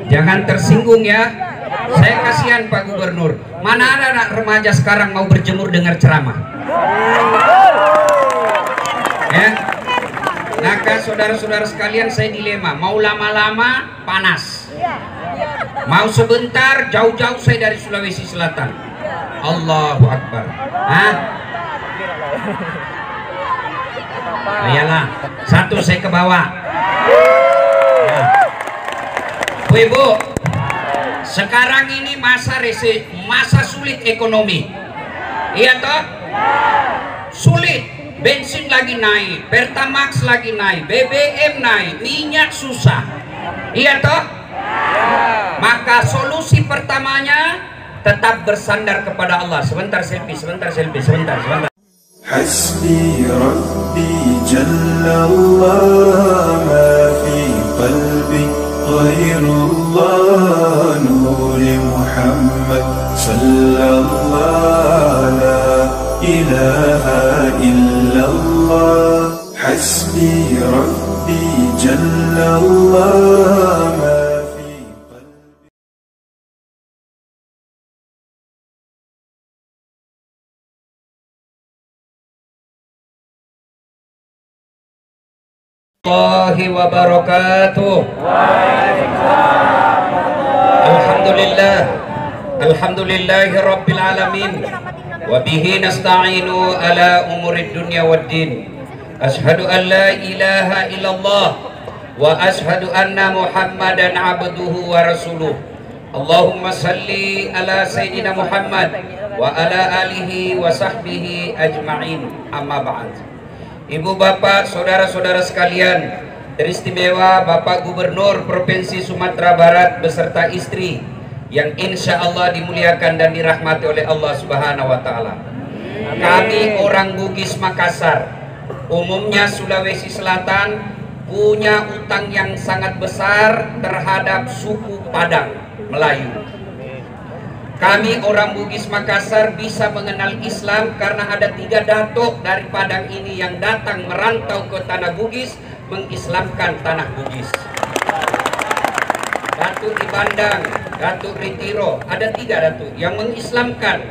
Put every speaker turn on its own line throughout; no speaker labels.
Jangan tersinggung ya. Saya kasihan Pak Gubernur. Mana ada anak remaja sekarang mau berjemur dengar ceramah? Ya. Maka saudara-saudara sekalian, saya dilema. Mau lama-lama panas, mau sebentar jauh-jauh saya dari Sulawesi Selatan. Allahu Akbar. Hah? Iyalah, satu saya ke bawah. Ya. Bu Ibu, sekarang ini masa resesi, masa sulit ekonomi. Iya toh? Sulit. Bensin lagi naik, Pertamax lagi naik, BBM naik, minyak susah. Iya toh? Maka solusi pertamanya tetap bersandar kepada Allah. Sebentar selfie, sebentar.
Hasbi Rabbi Jallallah, ma fi qalbi ghairullah, nuri Muhammad sallallahu la ilaha illallah. Hasbi Rabbi Jallallah, ma fi qalbi.
Allahi wa barakatuh. Alhamdulillahi rabbil alamin. Wa bihi nasta'inu ala umurid dunya waddin. Ashhadu an la ilaha illallah wa ashhadu anna Muhammadan abduhu wa rasuluh. Allahumma salli ala sayyidina Muhammad wa ala alihi wa sahbihi ajma'in. Amma ba'd. Ibu bapak, saudara-saudara sekalian, teristimewa Bapak Gubernur Provinsi Sumatera Barat beserta istri yang insya Allah dimuliakan dan dirahmati oleh Allah Subhanahu wa Ta'ala. Kami orang Bugis Makassar, umumnya Sulawesi Selatan, punya utang yang sangat besar terhadap suku Padang Melayu. Kami orang Bugis Makassar bisa mengenal Islam karena ada 3 datuk dari Padang ini yang datang merantau ke tanah Bugis mengislamkan tanah Bugis. Datuk di Bandang, Datuk Ritiro, ada 3 datuk yang mengislamkan.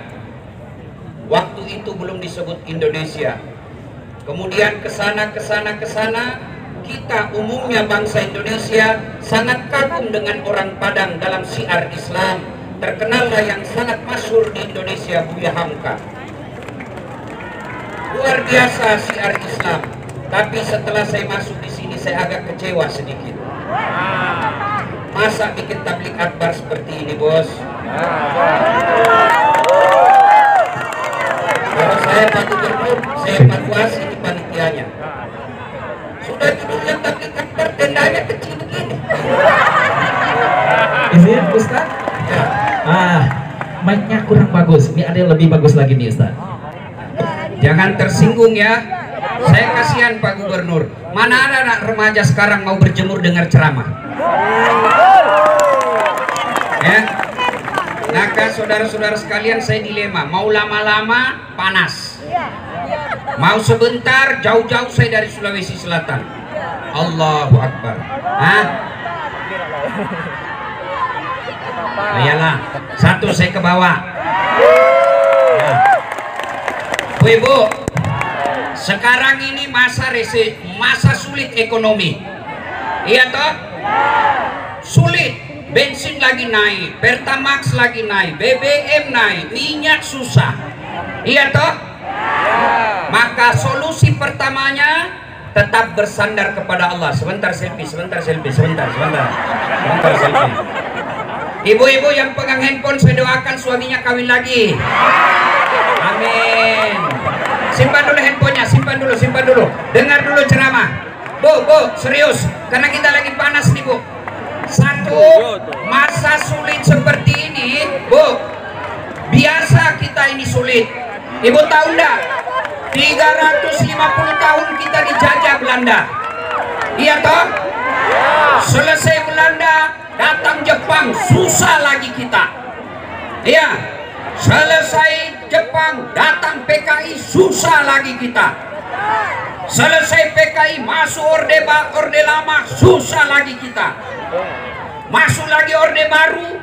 Waktu itu belum disebut Indonesia. Kemudian kesana, kita umumnya bangsa Indonesia sangat kagum dengan orang Padang dalam syiar Islam. Terkenallah yang sangat masyhur di Indonesia, Buya Hamka. Luar biasa syiar Islam. Tapi setelah saya masuk di sini saya agak kecewa sedikit. Masa bikin tablik akbar seperti ini, bos? Kalau saya Pak Gubernur, saya evaluasi di panitianya. Sudah judulnya tablik akbar, tendanya kecil begini.
Izin Ustaz?
Ya.
Mic-nya kurang bagus. Ini ada yang lebih bagus lagi nih Ustaz.
Jangan tersinggung ya. Saya kasihan Pak Gubernur. Mana ada anak remaja sekarang mau berjemur dengar ceramah? Ya. Maka saudara-saudara sekalian, saya dilema. Mau lama-lama panas, mau sebentar jauh-jauh saya dari Sulawesi Selatan. Allahu Akbar. Hah? Iyalah, satu saya ke bawah. Ya. Bu Ibu, sekarang ini masa resesi, masa sulit ekonomi. Iya toh? Sulit. Bensin lagi naik, Pertamax lagi naik, BBM naik, minyak susah. Iya toh? Maka solusi pertamanya tetap bersandar kepada Allah. Sebentar selfie. Ibu-ibu yang pegang handphone, saya doakan suaminya kawin lagi. Amin. Simpan dulu handphonenya, simpan dulu. Dengar dulu ceramah. Bu, serius. Karena kita lagi panas nih, Bu. Satu, masa sulit seperti ini, Bu. Biasa kita ini sulit. Ibu tahu enggak? 350 tahun kita dijajah Belanda. Iya toh? Selesai Belanda, datang Jepang, susah lagi kita. Iya. Selesai Jepang, datang PKI, susah lagi kita. Selesai PKI, masuk Orde Lama, susah lagi kita. Masuk lagi orde baru,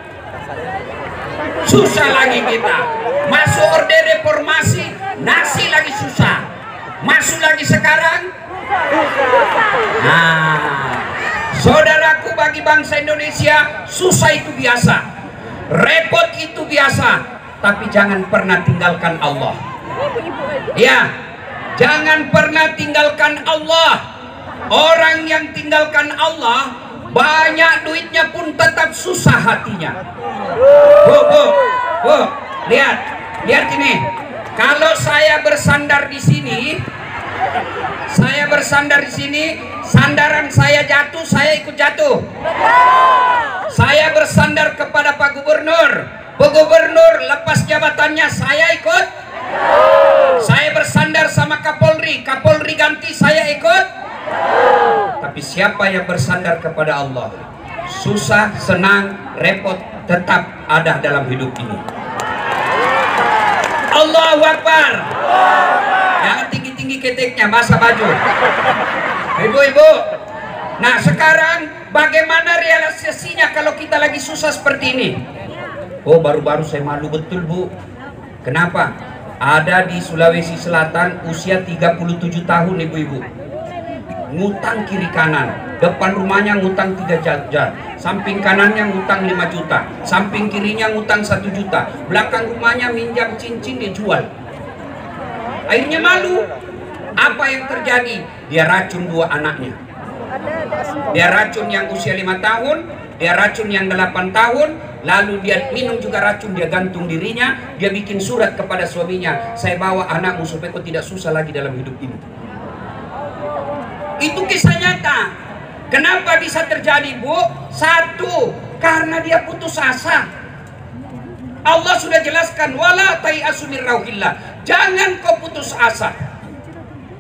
susah lagi kita. Masuk orde reformasi, nasi lagi susah. Masuk lagi sekarang. Nah, saudaraku, bagi bangsa Indonesia susah itu biasa, repot itu biasa, tapi jangan pernah tinggalkan Allah. Ya, jangan pernah tinggalkan Allah. Orang yang tinggalkan Allah, banyak duitnya pun tetap susah hatinya. Lihat ini. Kalau saya bersandar di sini, sandaran saya jatuh, saya ikut jatuh. Saya bersandar kepada Pak Gubernur, Pak Gubernur lepas jabatannya, saya ikut. Saya bersandar sama Kapolri, Kapolri ganti, saya ikut. Tapi siapa yang bersandar kepada Allah, susah, senang, repot, tetap ada dalam hidup ini. Allahu Akbar. Jangan tinggi-tinggi keteknya, basah baju. Ibu-ibu, nah sekarang bagaimana realisasinya kalau kita lagi susah seperti ini? Oh, baru-baru saya malu betul, Bu. Kenapa? Ada di Sulawesi Selatan usia 37 tahun, ibu-ibu. Ngutang kiri kanan, depan rumahnya ngutang 3 juta, samping kanannya ngutang 5 juta, samping kirinya ngutang 1 juta, belakang rumahnya minjam cincin dijual. Akhirnya malu. Apa yang terjadi? Dia racun 2 anaknya. Dia racun yang usia 5 tahun, dia racun yang 8 tahun, lalu dia minum juga racun, dia gantung dirinya, dia bikin surat kepada suaminya, saya bawa anakmu supaya kau tidak susah lagi dalam hidup ini. Itu kisah nyata. Kenapa bisa terjadi, Bu? Satu, karena dia putus asa. Allah sudah jelaskan, wala tai'asu min rauhillah, jangan kau putus asa.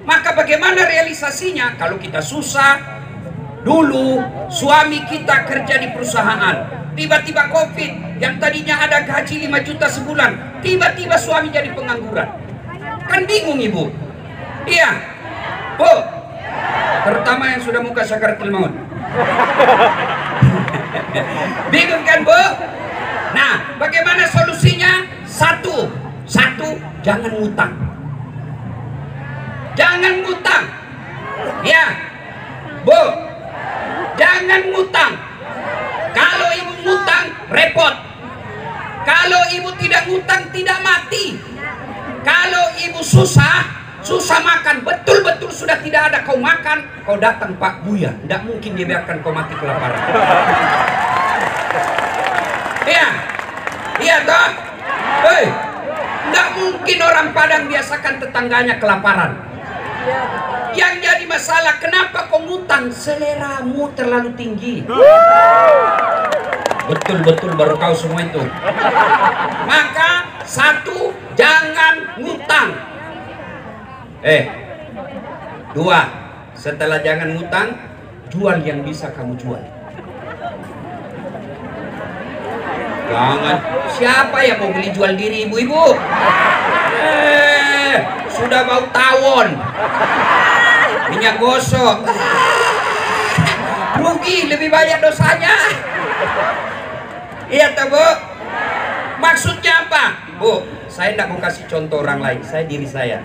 Maka bagaimana realisasinya? Kalau kita susah, dulu suami kita kerja di perusahaan, tiba-tiba COVID, yang tadinya ada gaji 5 juta sebulan, tiba-tiba suami jadi pengangguran. Kan bingung, Ibu? Iya, Bu. Terutama yang sudah muka sakaratul maut. Bingung kan, Bu? Nah, bagaimana solusinya? Satu, jangan ngutang. Jangan ngutang. Ya, Bu, jangan ngutang. Kalau ibu ngutang, repot. Kalau ibu tidak ngutang, tidak mati. Kalau ibu susah makan, betul-betul sudah tidak ada kau makan, kau datang Pak Buya, tidak mungkin dia biarkan kau mati kelaparan. Iya toh? Hei, tidak mungkin orang Padang biasakan tetangganya kelaparan. Yang jadi masalah, kenapa kau ngutang? Seleramu terlalu tinggi. Betul-betul baru tahu semua itu. Maka satu, jangan ngutang. Dua, setelah jangan ngutang, jual yang bisa kamu jual. Jangan, siapa yang mau beli jual diri, ibu-ibu? Sudah bau tawon, minyak gosok, rugi, lebih banyak dosanya. Iya toh, Bu? Maksudnya apa? Bu, saya tidak mau kasih contoh orang lain, saya diri saya.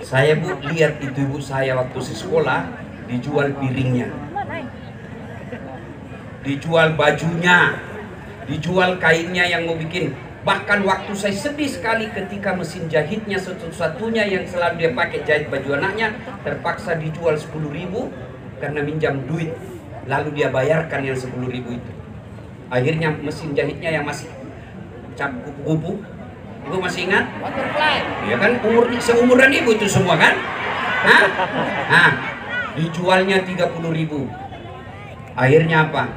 Saya, Bu, lihat itu ibu saya waktu sekolah, dijual piringnya, dijual bajunya, dijual kainnya yang mau bikin. Bahkan waktu saya sedih sekali ketika mesin jahitnya satu-satunya yang selalu dia pakai jahit baju anaknya terpaksa dijual 10.000 karena minjam duit, lalu dia bayarkan yang 10.000 itu. Akhirnya mesin jahitnya yang masih cap kupu-kupu, ibu masih ingat? Ya kan, seumuran ibu itu semua kan? Nah, dijualnya 30.000. Akhirnya apa?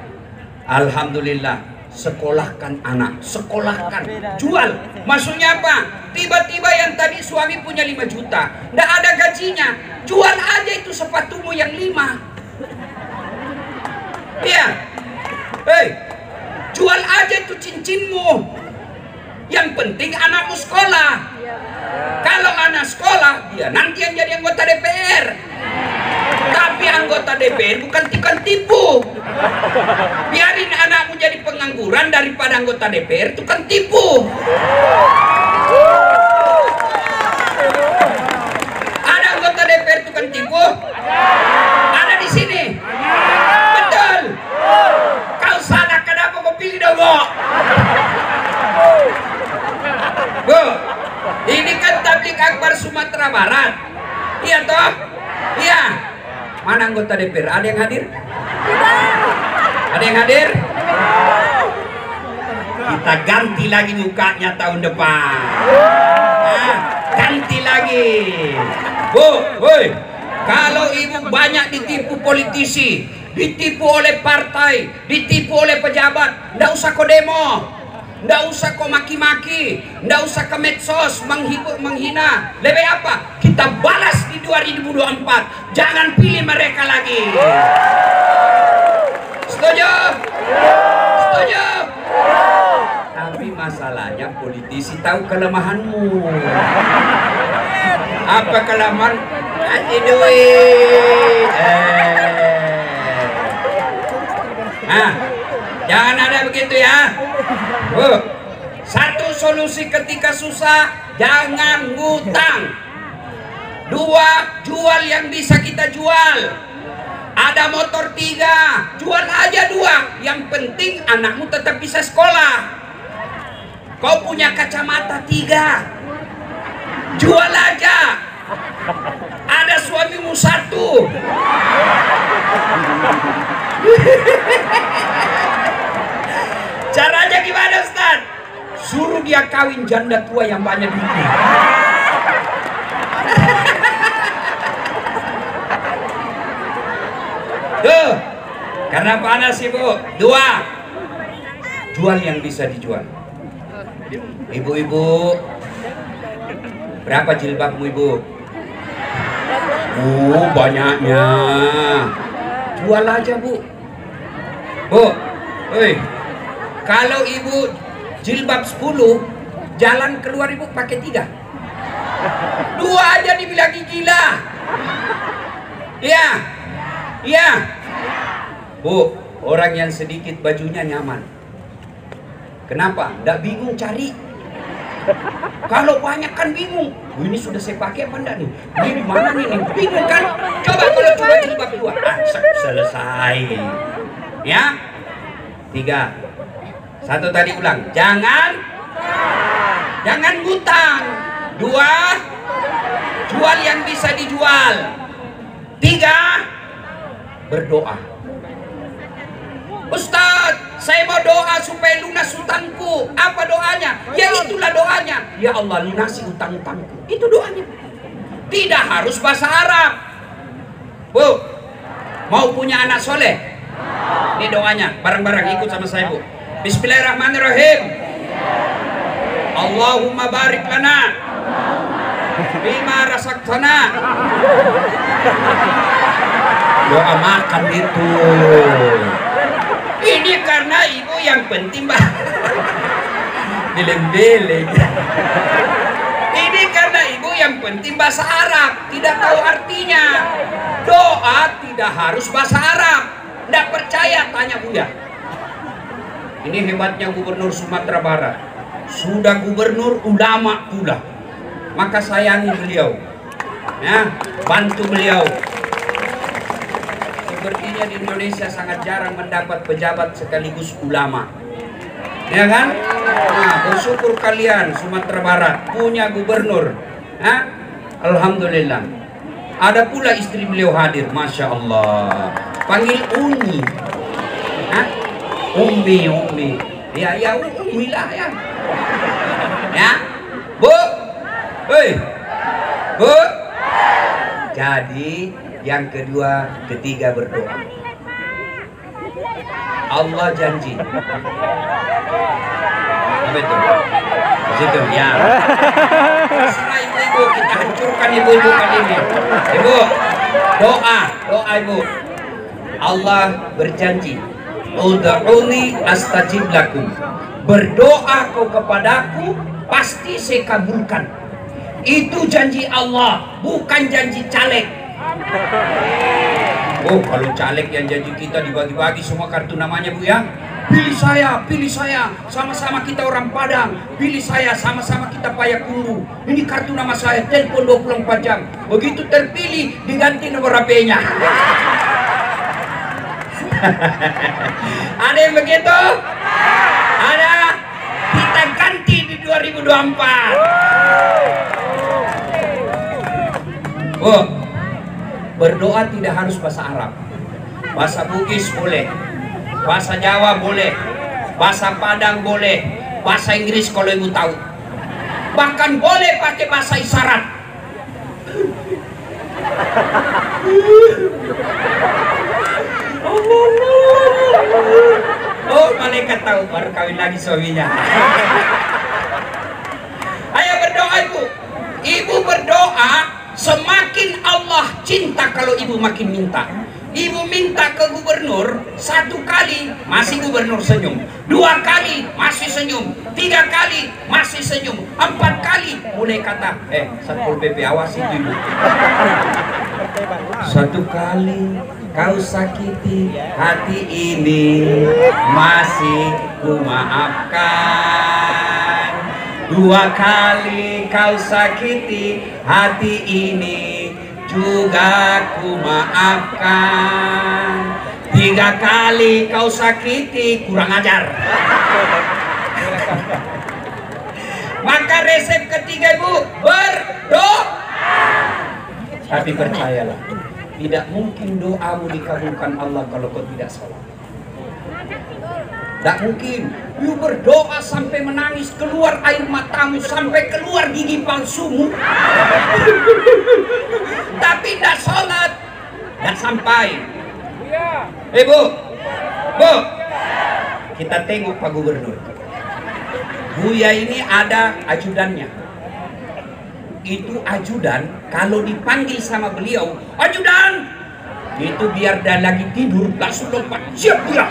Alhamdulillah, sekolahkan anak, sekolahkan, jual. Maksudnya apa? Tiba-tiba yang tadi suami punya 5 juta, nggak ada gajinya, jual aja itu sepatumu yang 5. Iya, jual aja itu cincinmu. Yang penting anakmu sekolah. Kalau anak sekolah, dia nanti yang jadi anggota DPR. Tapi anggota anggota DPR bukan tipu. Biarin anakmu jadi pengangguran daripada anggota DPR tukang tipu. Ada anggota DPR tukang tipu? Ada di sini. Betul. Kau salah, kenapa kau pilih Dogo? Bu, ini kan tablik akbar Sumatera Barat. Iya toh? Iya. Mana anggota DPR? Ada yang hadir? Ada yang hadir? Kita ganti lagi mukanya tahun depan. Nah, ganti lagi. Bu, woi. Kalau ibu banyak ditipu politisi, ditipu oleh partai, ditipu oleh pejabat, ndak usah kau demo, ndak usah kau maki-maki, ndak usah ke medsos menghina. Lebih apa? Kita balas di 2024. Jangan pilih mereka lagi. Setuju? Setuju? Tapi masalahnya politisi tahu kelemahanmu. Apa kelemahan? Kasih duit. Nah, jangan ada begitu ya. Satu solusi ketika susah, jangan ngutang. Dua, jual yang bisa kita jual. Ada motor 3, jual aja 2. Yang penting anakmu tetap bisa sekolah. Kau punya kacamata 3, jual aja. Ada suamimu 1. Caranya gimana, Ustaz? Suruh dia kawin janda tua yang banyak duitnya. Tuh, karena panas Ibu. 2, jual yang bisa dijual. Ibu-ibu, berapa jilbabmu Ibu? Banyaknya. Jual aja Bu. Bu, kalau Ibu jilbab 10, jalan keluar Ibu pakai 3. 2 aja dibilang gila. Iya. Iya. Bu, orang yang sedikit bajunya nyaman. Kenapa? Nggak bingung cari. Kalau banyak kan bingung. Ini sudah saya pakai apa enggak nih? Ini mana nih? Bingung kan? Coba kalau coba jilbab 2. Selesai. Ya. 3. 1 tadi ulang. Jangan ngutang. 2, jual yang bisa dijual. 3, berdoa. Ustadz, saya mau doa supaya lunas utangku. Apa doanya? Ya itulah doanya. Ya Allah, lunasi utang-utangku. Itu doanya. Tidak harus bahasa Arab. Bu, mau punya anak soleh? Ini doanya. Bareng-bareng ikut sama saya Bu. Bismillahirrahmanirrahim. Allahumma barik lana bima rasaktana. Doa makan itu. Ini karena Ibu yang penting beleng-beleng. Ini karena Ibu yang penting bahasa Arab, tidak tahu artinya. Doa tidak harus bahasa Arab. Tidak percaya, tanya Buya. Ini hebatnya Gubernur Sumatera Barat. Sudah gubernur, ulama pula. Maka sayangi beliau. Ya, bantu beliau. Sepertinya di Indonesia sangat jarang mendapat pejabat sekaligus ulama. Ya kan? Nah, bersyukur kalian Sumatera Barat punya gubernur. Nah, alhamdulillah. Ada pula istri beliau hadir, masya Allah. Panggil Umi. Hah? Umi. Ya Umi lah ya. Ya, Bu. Bu. Jadi yang kedua, ketiga berdoa. Allah janji. Apa itu? Situ ya. Serah ibu-ibu, kita hancurkan ibu-ibu kali ini. Ibu, doa Ibu. Allah berjanji, ud'uni astajib lakum. Berdoa kau kepadaku, pasti saya kabulkan. Itu janji Allah, bukan janji caleg. Oh, kalau caleg yang janji kita dibagi-bagi semua kartu namanya, Bu ya. Pilih saya, sama-sama kita orang Padang. Pilih saya, sama-sama kita Payakumbuh. Ini kartu nama saya, telepon 24 jam. Begitu terpilih, diganti nomor HP-nya. Ada yang begitu? Ada? Kita ganti di 2024. Oh, berdoa tidak harus bahasa Arab. Bahasa Bugis boleh, bahasa Jawa boleh, bahasa Padang boleh, bahasa Inggris kalau ibu tahu. Bahkan boleh pakai bahasa isyarat. Oh, malaikat tahu baru kawin lagi suaminya. Ayo berdoa ibu. Ibu berdoa, semakin Allah cinta kalau ibu makin minta. Ibu minta ke gubernur 1 kali masih gubernur senyum, 2 kali masih senyum, 3 kali masih senyum, 4 kali mulai kata Satpol PP awas itu ibu. 1 kali kau sakiti hati ini masih ku maafkan. 2 kali kau sakiti hati ini juga ku maafkan. 3 kali kau sakiti kurang ajar. Maka resep ketiga ibu, berdoa. Tapi percayalah, tidak mungkin doamu dikabulkan Allah kalau kau tidak salat. Tidak mungkin. You berdoa sampai menangis, keluar air matamu, sampai keluar gigi palsumu. Tapi tidak sholat, tidak sampai. Bu, kita tengok Pak Gubernur. Buya ini ada ajudannya. Itu ajudan, kalau dipanggil sama beliau, ajudan, itu biar dia lagi tidur, langsung lompat, siap dia.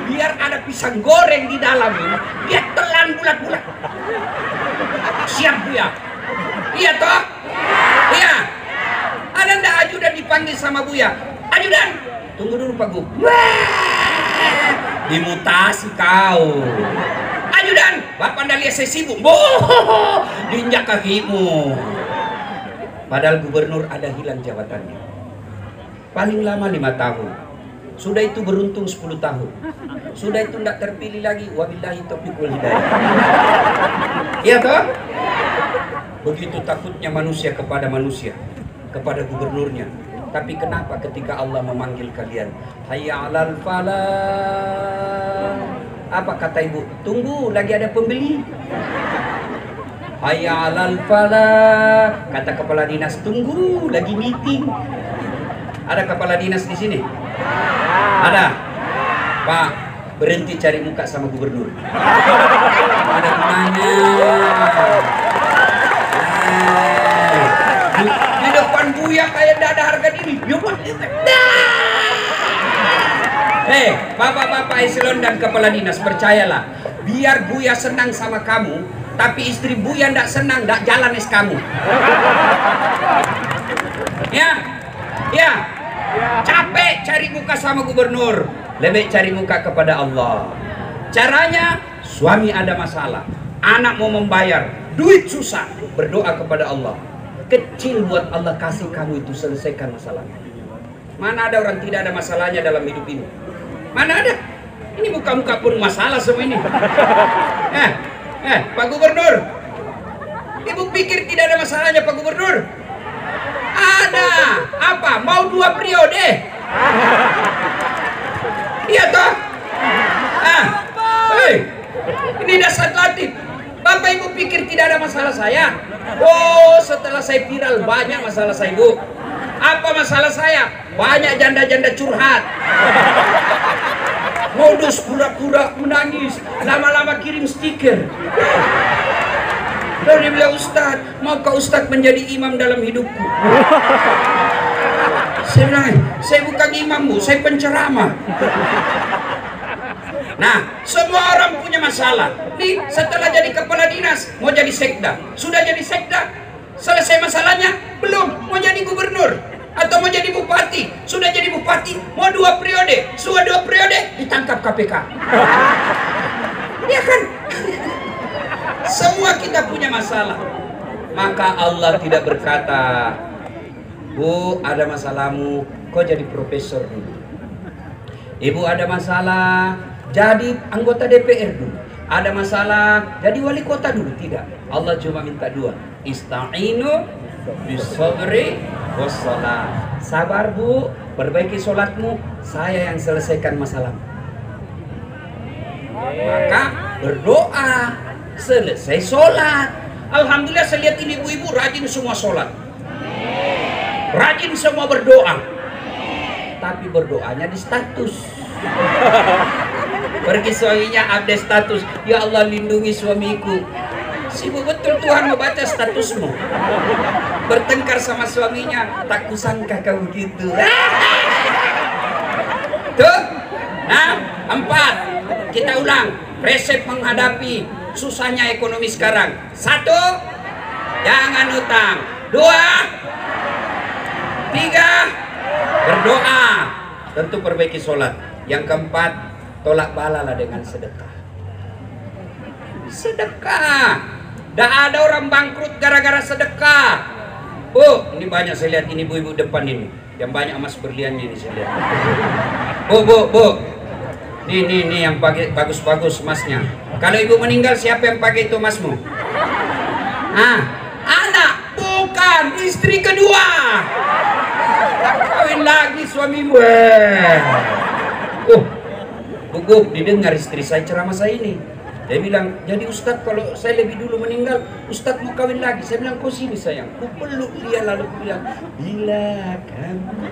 Biar ada pisang goreng di dalam ini, dia telan bulat-bulat. Siap dia. Iya toh? Iya. Ada ndak ajudan dipanggil sama Buya? Ajudan, tunggu dulu Pak Gu. Dimutasi kau. Ajudan, Bapak ndak lihat saya sibuk. Boh, diinjak kakimu. Padahal gubernur ada hilang jabatannya. Paling lama 5 tahun. Sudah itu beruntung 10 tahun. Sudah itu tidak terpilih lagi. Wabillahi taufiq wal hidayah. Iya toh? Begitu takutnya manusia kepada manusia, kepada gubernurnya. Tapi kenapa ketika Allah memanggil kalian, hayya 'alal falah, apa kata ibu? Tunggu, lagi ada pembeli. Hayya 'alal falah, kata kepala dinas, tunggu, lagi meeting. Ada kepala dinas di sini? Ada? Pak, berhenti cari muka sama gubernur. Ada gunanya. Di depan Buya kayak tidak ada harga diri. Bapak-bapak eselon dan kepala dinas, percayalah, biar Buya senang sama kamu, tapi istri Buya tidak senang, tidak jalan es kamu. Ya, capek cari muka sama gubernur, lebih cari muka kepada Allah. Caranya, suami ada masalah, anak mau membayar, duit susah, berdoa kepada Allah. Kecil buat Allah kasih kamu itu, selesaikan masalahnya. Mana ada orang tidak ada masalahnya dalam hidup ini? Mana ada? Ini muka-muka pun masalah semua ini. Pak Gubernur, ibu pikir tidak ada masalahnya Pak Gubernur? Ada. Apa? Mau 2 periode? Iya toh? Ini dasar latih. Bapak ibu pikir tidak ada masalah saya? Oh, setelah saya viral banyak masalah saya ibu. Apa masalah saya? Banyak janda-janda curhat. Modus pura-pura menangis, lama-lama kirim stiker. Lalu dia bilang, Ustadz, maukah Ustadz menjadi imam dalam hidupku? Saya bilang, saya bukan imam bu, saya penceramah. Nah, semua orang punya masalah. Nih, setelah jadi kepala dinas, mau jadi sekda. Sudah jadi sekda, selesai masalahnya? Belum, mau jadi gubernur. Atau mau jadi bupati, sudah jadi bupati, mau 2 periode, sudah 2 periode, ditangkap KPK. Ya kan? Semua kita punya masalah. Maka Allah tidak berkata, Bu, ada masalahmu, kau jadi profesor dulu. Ibu ada masalah, jadi anggota DPR dulu. Ada masalah, jadi wali kota dulu. Tidak. Allah cuma minta 2. Ista'inu bisabri wassalah. Sabar Bu, perbaiki sholatmu, saya yang selesaikan masalahmu. Maka berdoa, selesai sholat. Alhamdulillah saya lihat ini ibu-ibu rajin semua sholat, rajin semua berdoa. Tapi berdoanya di status. Pergi suaminya update status, ya Allah lindungi suamiku. Sibuk betul Tuhan membaca statusmu. Bertengkar sama suaminya, tak kusangka kau begitu. Tuh. Nah, 4. Kita ulang. Resep menghadapi susahnya ekonomi sekarang. 1. Jangan utang. 2. 3. Berdoa. Tentu perbaiki sholat. Yang keempat, tolak bala dengan sedekah. Sedekah. Tidak ada orang bangkrut gara-gara sedekah. Bu, ini banyak saya lihat ini ibu-ibu depan ini, yang banyak emas berliannya ini saya lihat. Bu. Nih yang pakai bagus-bagus emasnya. Kalau ibu meninggal siapa yang pakai itu emasmu? Anak, bukan istri kedua. Kawin lagi suamimu. Bu, didengar istri saya ceramah saya ini. Dia bilang, jadi Ustadz kalau saya lebih dulu meninggal, Ustadz mau kawin lagi. Saya bilang, kau sini sayang. Ku peluk dia lalu ku bilang, bila kamu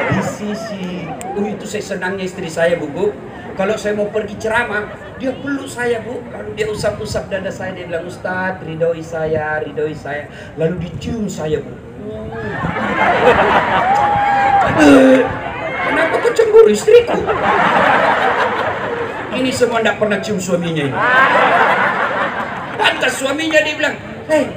di sisi. Itu saya senangnya istri saya Bu. Kalau saya mau pergi ceramah, dia peluk saya Bu. Lalu dia usap-usap dada saya. Dia bilang, Ustadz ridhoi saya. Lalu dicium saya Bu. Kenapa kau cemburu istriku? Ini semua tidak pernah cium suaminya ini. Pantas suaminya dia bilang,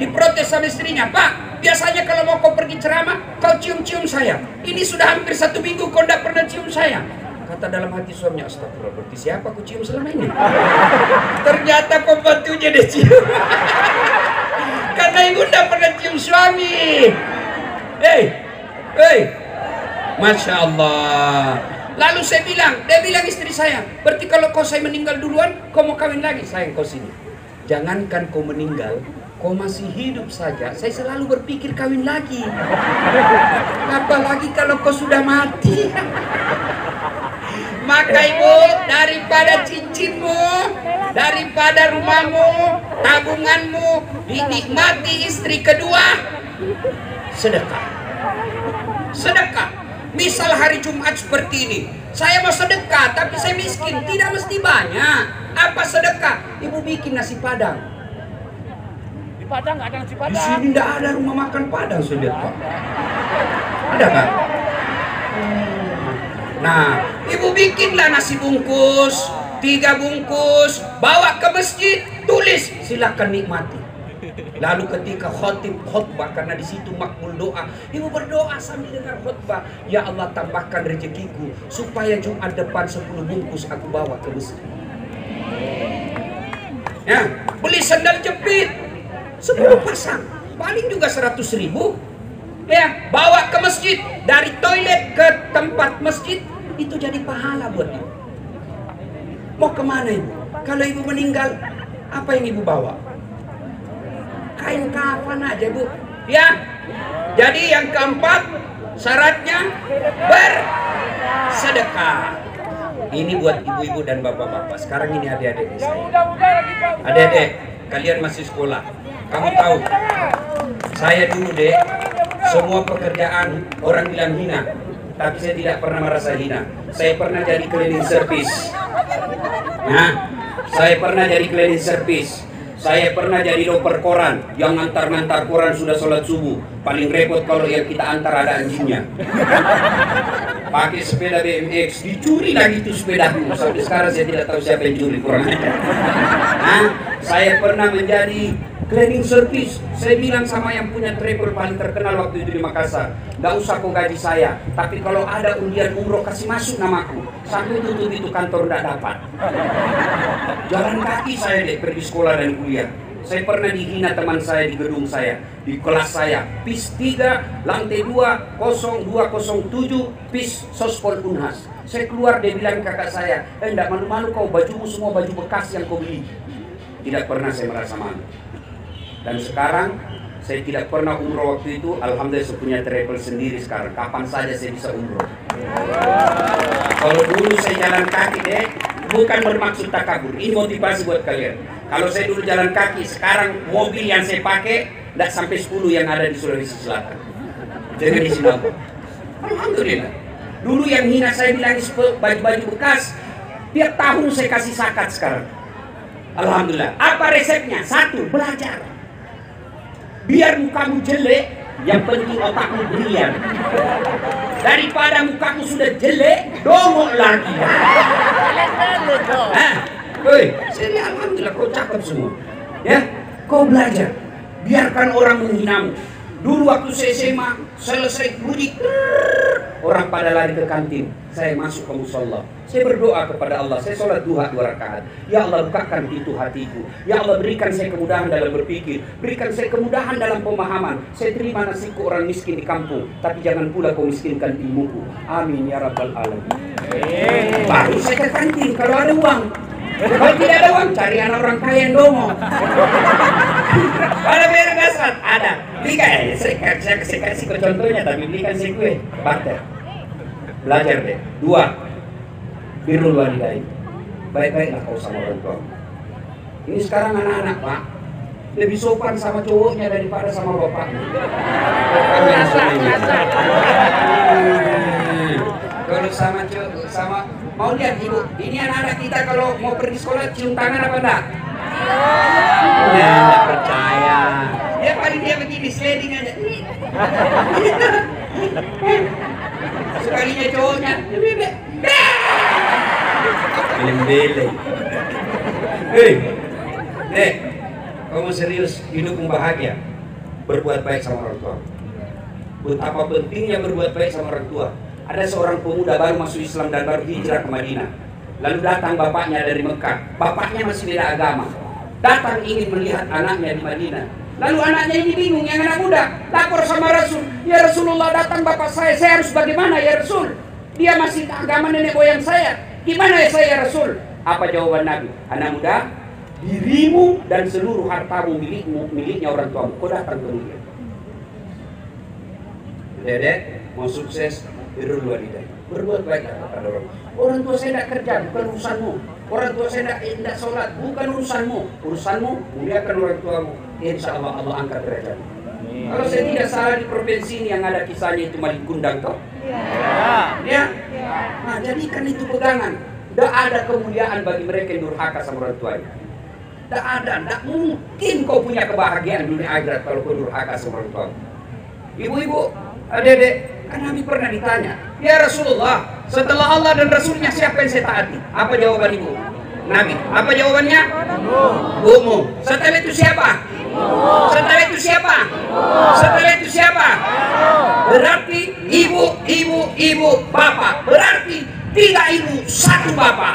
diprotes sama istrinya, Pak, biasanya kalau mau kau pergi ceramah, kau cium-cium saya. Ini sudah hampir 1 minggu kau tidak pernah cium saya. Kata dalam hati suaminya, astagfirullah, berarti siapa aku cium selama ini? Ternyata pembantunya dia cium. Karena ibu tidak pernah cium suami. Masya Allah. Lalu dia bilang istri saya, berarti kalau kau saya meninggal duluan, kau mau kawin lagi? Sayang kau sini. Jangankan kau meninggal, kau masih hidup saja, saya selalu berpikir kawin lagi. Apalagi kalau kau sudah mati. Maka ibu, daripada cincinmu, daripada rumahmu, tabunganmu, dinikmati istri kedua, sedekah. Sedekah. Misal hari Jumat seperti ini, saya mau sedekah tapi saya miskin, tidak mesti banyak. Apa sedekah? Ibu bikin nasi Padang.
Di Padang nggak ada nasi Padang.
Di sini tidak ada rumah makan Padang, sudah Pak. Ada kan? Nah, ibu bikinlah nasi bungkus, 3 bungkus, bawa ke masjid, tulis silakan nikmati. Lalu ketika khutbah, karena di situ makbul doa, ibu berdoa sambil dengar khutbah, ya Allah tambahkan rezekiku supaya Jumat depan 10 bungkus aku bawa ke masjid. Ya, beli sandal jepit 10 pasang, paling juga 100.000. Ya, bawa ke masjid, dari toilet ke tempat masjid, itu jadi pahala buat ibu. Mau kemana ibu? Kalau ibu meninggal, apa yang ibu bawa? Kain kafan aja Bu. Ya. Jadi yang keempat syaratnya bersedekah. Ini buat ibu-ibu dan bapak-bapak. Sekarang ini adik-adik saya. Adik-adik, kalian masih sekolah. Kamu tahu, saya dulu Dek, semua pekerjaan orang bilang hina, tapi saya tidak pernah merasa hina. Saya pernah jadi cleaning service. Nah, saya pernah jadi cleaning service. Saya pernah jadi doper koran, yang ngantar-ngantar koran sudah sholat subuh. Paling repot kalau yang kita antar ada anjingnya. Pakai sepeda BMX, dicuri lagi itu sepedaku. Sampai sekarang saya tidak tahu siapa yang curi koran. Nah, saya pernah menjadi cleaning service. Saya bilang sama yang punya travel paling terkenal waktu itu di Makassar, nggak usah kau gaji saya, tapi kalau ada undian umroh kasih masuk namaku. Sampai tutup itu kantor nggak dapat. Jalan kaki saya deh pergi sekolah dan kuliah. Saya pernah dihina teman saya di gedung saya, di kelas saya, PIS 3, lantai 2, 0207, PIS Sospol Unhas. Saya keluar, dia bilang kakak saya, enggak malu-malu kau, bajumu semua baju bekas yang kau beli. Tidak pernah saya merasa malu. Dan sekarang, saya tidak pernah umroh waktu itu, alhamdulillah saya punya travel sendiri sekarang. Kapan saja saya bisa umroh. Kalau dulu saya jalan kaki deh, bukan bermaksud takabur, ini motivasi buat kalian. Kalau saya dulu jalan kaki, sekarang mobil yang saya pakai tidak sampai 10 yang ada di Sulawesi Selatan. Jadi di Sinabung. Alhamdulillah. Dulu yang hina saya bilang baju-baju bekas, tiap tahun saya kasih zakat sekarang. Alhamdulillah. Apa resepnya? Satu, belajar. Biar mukamu jelek, yang penting otakmu brilian. Daripada mukamu sudah jelek, dongok lagi. Woi, saya alhamdulillah kau cakep semua. Ya, kau belajar. Biarkan orang menghinamu. Dulu waktu saya SMA, selesai mudik, orang pada lari ke kantin. Saya masuk ke musholla. Saya berdoa kepada Allah. Saya sholat duha 2 rakaat. Ya Allah, bukakan pintu hatiku. Ya Allah, berikan saya kemudahan dalam berpikir. Berikan saya kemudahan dalam pemahaman. Saya terima nasibku orang miskin di kampung. Tapi jangan pula kau miskinkan ilmuku. Amin ya rabbal alamin. Baru saya ke kantin kalau ada uang. Kalau tidak ada uang, cari anak orang kaya yang dongo. Ada merek gasat, ada. Belikan, saya kasih ke contohnya, tapi belikan saya kue, barter. Belajar deh. 2, birrul walidain. Baik-baiklah kau sama orang tua. Ini sekarang anak-anak Pak, lebih sopan sama cowoknya daripada sama bapaknya. Kalau sama mau lihat ibu, ini anak-anak kita kalau mau pergi sekolah cium tangan apa enggak? Ya, enggak percaya. Ya paling dia begini sliding aja. Sekalinya cowoknya, lembele. Hei, kamu serius hidupmu bahagia? Berbuat baik sama orang tua. Betapa pentingnya berbuat baik sama orang tua. Ada seorang pemuda baru masuk Islam dan baru hijrah ke Madinah. Lalu datang bapaknya dari Mekah. Bapaknya masih beda agama. Datang ingin melihat anaknya di Madinah. Lalu anaknya ini bingung, yang anak muda lapor sama Rasul. Ya Rasulullah, datang bapak saya harus bagaimana ya Rasul? Dia masih agama nenek moyang saya. Gimana ya saya ya Rasul? Apa jawaban Nabi? Anak muda, dirimu dan seluruh hartamu miliknya orang tuamu. Kau datang ke dia. Dedek, mau sukses, birrul walidain. Berbuat baik kepada orang tua saya tidak kerja, bukan urusanmu. Orang tua saya tidak sholat, bukan urusanmu. Urusanmu muliakan orang tuamu. Insya Allah Allah angkat derajat. Kalau saya tidak salah di provinsi ini yang ada kisahnya itu Malik Kundang toh? Ya. Nah jadikan itu pegangan. Tidak ada kemuliaan bagi mereka yang durhaka sama orang tuanya. Tidak ada, tidak mungkin kau punya kebahagiaan dunia akhirat kalau kau durhaka sama orang tuamu. Ibu-ibu, adik-adik, kan Nabi pernah ditanya, ya Rasulullah, setelah Allah dan Rasulnya siapa yang saya taati? Apa jawaban ibu? Nabi, apa jawabannya? Ibumu. Setelah itu siapa? Setelah itu siapa? Setelah itu siapa? Berarti ibu, bapak. Berarti 3 ibu, 1 bapak.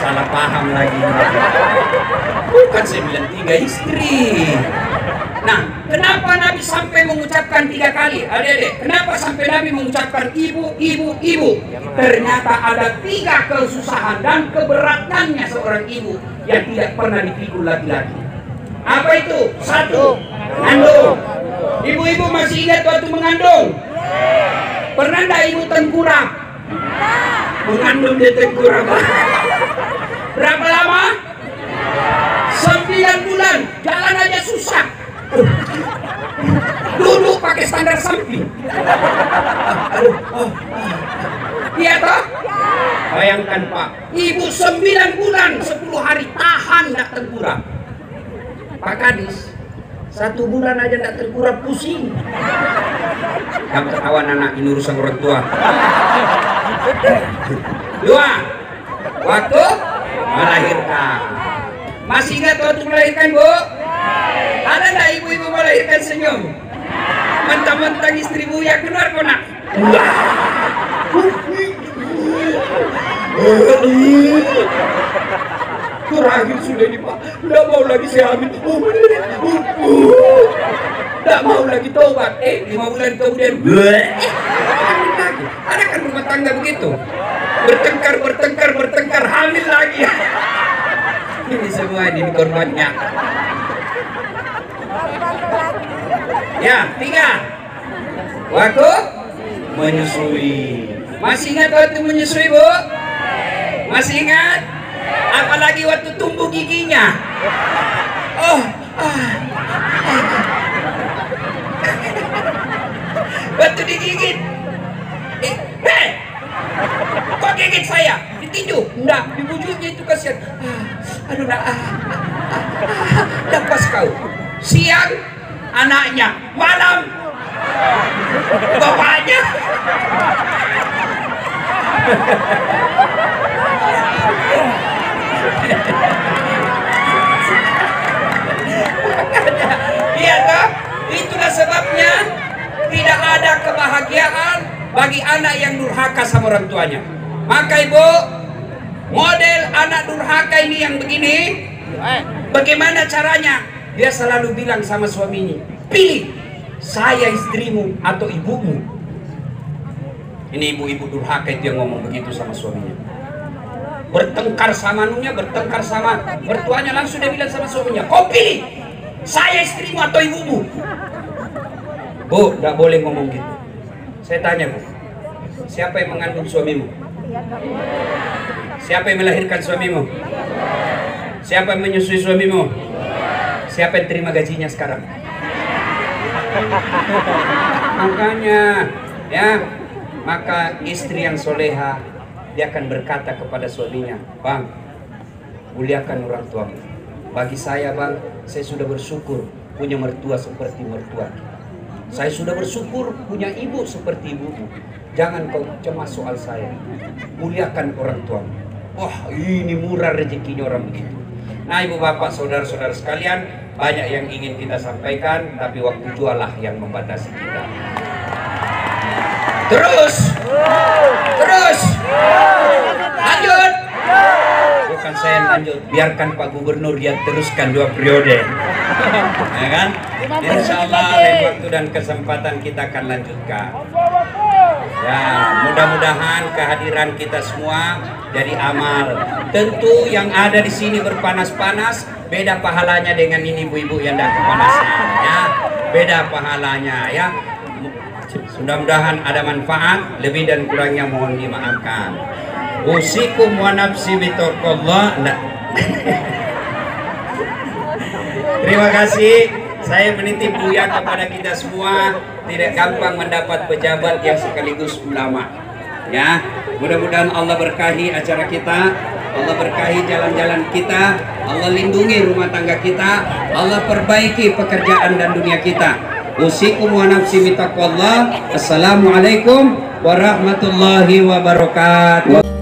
Salah paham lagi. Bukan saya bilang 3 istri. Nah, kenapa Nabi sampai mengucapkan 3 kali? Adik-adik, kenapa sampai Nabi mengucapkan ibu? Ternyata ada 3 kesusahan dan keberatannya seorang ibu yang tidak pernah dipikul laki-laki. Apa itu? 1, mengandung. Ibu-ibu masih ingat waktu mengandung? Pernah enggak ibu tengkurap? Mengandung di tengkurap. Berapa lama? 9 bulan, jalan aja susah. Duduk pakai standar samping. Iya toh? Bayangkan Pak, ibu 9 bulan 10 hari tahan tidak tengkurap. Pak Kadis 1 bulan aja tidak tengkurap, pusing. Yang ketahuan anak ini urusan orang tua. 2, waktu melahirkan. Masih ingat waktu melahirkan Bu? Ada nggak ibu-ibu melahirkan senyum? Mentang-mentang istri Buya keluar kok nak. Terakhir sudah ini Pak, nggak mau lagi saya hamil. Nggak mau lagi tobat. 5 bulan kemudian lagi. Ada kan rumah tangga begitu, bertengkar, hamil lagi. Ini semua ini korbannya. Ya, 3. Waktu menyusui. Masih ingat waktu menyusui, Bu? Masih ingat? Apalagi waktu tumbuh giginya. Waktu digigit. Kok gigit saya? Ditinju? Enggak, dibujuknya itu kasihan. Aduh, lepas kau. Siang anaknya, malam bapaknya. Iya toh? Itulah sebabnya tidak ada kebahagiaan bagi anak yang durhaka sama orang tuanya. Maka ibu, model anak durhaka ini yang begini, bagaimana caranya? Dia selalu bilang sama suaminya, pilih saya istrimu atau ibumu. Ini ibu-ibu durhaka itu yang ngomong begitu sama suaminya. Bertengkar sama nunya, bertengkar sama mertuanya, langsung dia bilang sama suaminya, kau pilih saya istrimu atau ibumu. Bu, gak boleh ngomong gitu. Saya tanya Bu, siapa yang mengandung suamimu? Siapa yang melahirkan suamimu? Siapa yang menyusui suamimu? Siapa yang terima gajinya sekarang? Makanya ya, maka istri yang soleha, dia akan berkata kepada suaminya, Bang, muliakan orang tuamu. Bagi saya Bang, saya sudah bersyukur punya mertua seperti mertua. Saya sudah bersyukur punya ibu seperti ibumu. Jangan kau cemas soal saya. Muliakan orang tuamu. Wah, ini murah rezekinya orang begitu. Nah, ibu bapak, saudara-saudara sekalian, banyak yang ingin kita sampaikan, tapi waktu jualah yang membatasi kita. Terus, lanjut. Bukan saya yang lanjut, biarkan Pak Gubernur dia teruskan 2 periode, ya kan? Insya Allah lain waktu dan kesempatan kita akan lanjutkan. Ya, mudah-mudahan kehadiran kita semua jadi amal. Tentu yang ada di sini berpanas-panas, beda pahalanya dengan ini ibu-ibu yang tidak kepanasan, ya. Beda pahalanya, ya. Mudah-mudahan ada manfaat, lebih dan kurangnya mohon dimaafkan. Usikum wa nafsi bitaqallah. Terima kasih. Saya menitip Buya kepada kita semua, tidak gampang mendapat pejabat yang sekaligus ulama. Ya, mudah-mudahan Allah berkahi acara kita, Allah berkahi jalan-jalan kita, Allah lindungi rumah tangga kita, Allah perbaiki pekerjaan dan dunia kita. Usikum wa nafsi bitaqallah. Assalamualaikum warahmatullahi wabarakatuh.